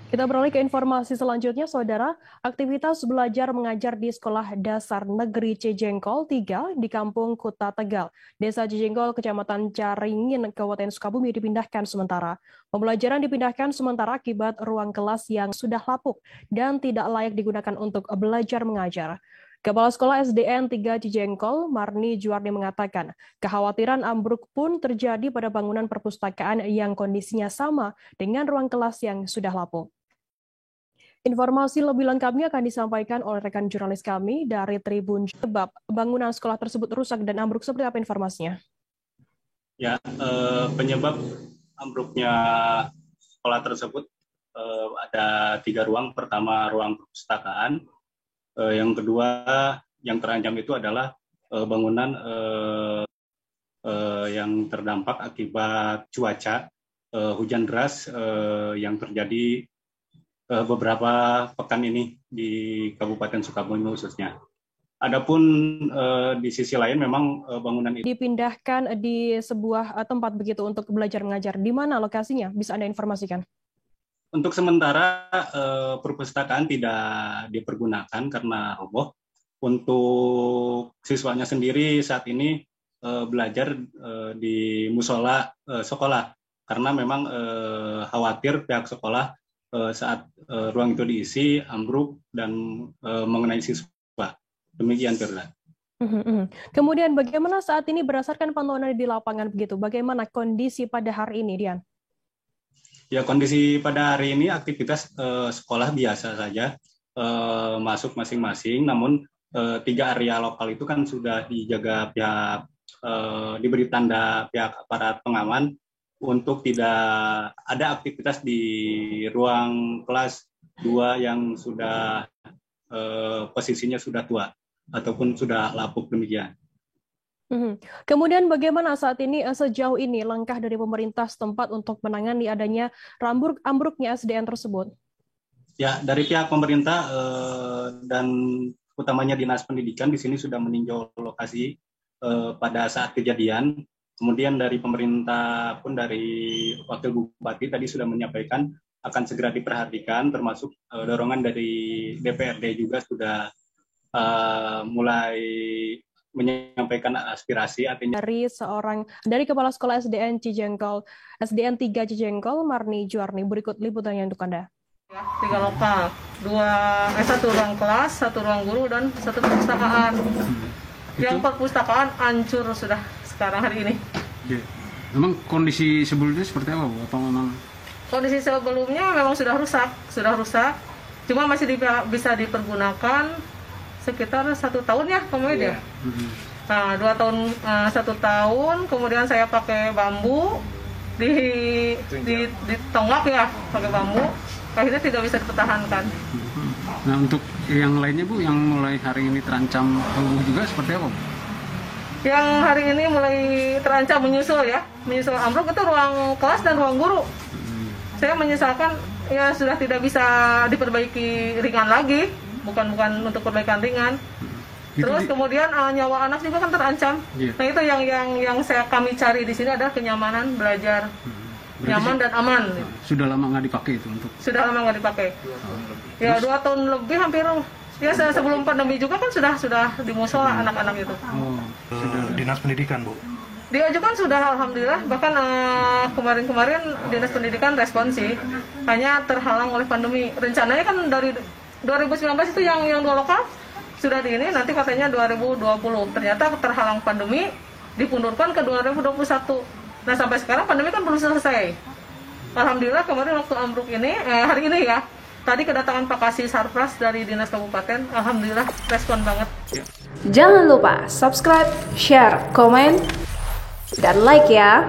Kita beralih ke informasi selanjutnya, Saudara. Aktivitas belajar mengajar di Sekolah Dasar Negeri Cijengkol 3 di Kampung Kuta Tegal, Desa Cijengkol, Kecamatan Caringin, Kabupaten Sukabumi dipindahkan sementara. Pembelajaran dipindahkan sementara akibat ruang kelas yang sudah lapuk dan tidak layak digunakan untuk belajar mengajar. Kepala Sekolah SDN 3 Cijengkol, Marni Juarni mengatakan, kekhawatiran ambruk pun terjadi pada bangunan perpustakaan yang kondisinya sama dengan ruang kelas yang sudah lapuk. Informasi lebih lengkapnya akan disampaikan oleh rekan jurnalis kami dari Tribun. Sebab bangunan sekolah tersebut rusak dan ambruk, seperti apa informasinya? Ya, penyebab ambruknya sekolah tersebut ada 3 ruang. Pertama, ruang perpustakaan. Yang kedua, yang terancam itu adalah bangunan yang terdampak akibat cuaca hujan deras yang terjadi beberapa pekan ini di Kabupaten Sukabumi khususnya. Adapun di sisi lain memang bangunan itu dipindahkan di sebuah tempat begitu untuk belajar mengajar. Di mana lokasinya? Bisa Anda informasikan? Untuk sementara perpustakaan tidak dipergunakan karena roboh. Untuk siswanya sendiri saat ini belajar di musola sekolah karena memang khawatir pihak sekolah saat ruang itu diisi ambruk dan mengenai siswa. Demikian, Firda. Kemudian bagaimana saat ini berdasarkan pantauan di lapangan begitu? Bagaimana kondisi pada hari ini, Dian? Ya, kondisi pada hari ini aktivitas sekolah biasa saja, masuk masing-masing. Namun 3 area lokal itu kan sudah dijaga pihak, diberi tanda pihak aparat pengaman untuk tidak ada aktivitas di ruang kelas 2 yang sudah posisinya sudah tua ataupun sudah lapuk demikian. Kemudian bagaimana saat ini sejauh ini langkah dari pemerintah setempat untuk menangani adanya ambruknya SDN tersebut? Ya, dari pihak pemerintah dan utamanya Dinas Pendidikan di sini sudah meninjau lokasi pada saat kejadian. Kemudian dari pemerintah pun dari Wakil Bupati tadi sudah menyampaikan akan segera diperhatikan, termasuk dorongan dari DPRD juga sudah mulai menyampaikan aspirasi. Artinya dari Kepala Sekolah SDN 3 Cijengkol, Marni Juarni, berikut liputannya untuk Anda. 3 lokal, 1 ruang kelas, 1 ruang guru, dan 1 perpustakaan. Yang perpustakaan hancur sudah sekarang hari ini. Memang kondisi sebelumnya seperti apa, Bu? Atau memang kondisi sebelumnya memang sudah rusak. Cuma masih bisa dipergunakan sekitar 1 tahun ya kemudian. Nah, 2 tahun, 1 tahun, kemudian saya pakai bambu ditonggak ya, pakai bambu, akhirnya tidak bisa dipertahankan. Nah, untuk yang lainnya, Bu, yang mulai hari ini terancam rubuh juga seperti apa, Bu? Yang hari ini mulai terancam menyusul ambruk itu ruang kelas dan ruang guru. Saya menyesalkan ya sudah tidak bisa diperbaiki ringan lagi, bukan untuk perbaikan ringan. Terus kemudian nyawa anak juga kan terancam. Nah, itu yang kami cari di sini adalah kenyamanan belajar. Nyaman dan aman. Sudah lama nggak dipakai itu untuk? Sudah lama nggak dipakai. Ya 2 tahun lebih hampir. Ya sebelum pandemi juga kan sudah di musola anak-anak itu. Dinas Pendidikan, Bu? Diajukan sudah, alhamdulillah. Bahkan kemarin Dinas Pendidikan responsif, hanya terhalang oleh pandemi. Rencananya kan dari 2019 itu yang 2 lokal sudah nanti katanya 2020. Ternyata terhalang pandemi, dipundurkan ke 2021. Nah, sampai sekarang pandemi kan belum selesai. Alhamdulillah kemarin waktu ambruk ini, hari ini ya, tadi kedatangan Pak Kasih Sarpras dari Dinas Kabupaten, alhamdulillah respon banget. Jangan lupa subscribe, share, komen, dan like ya.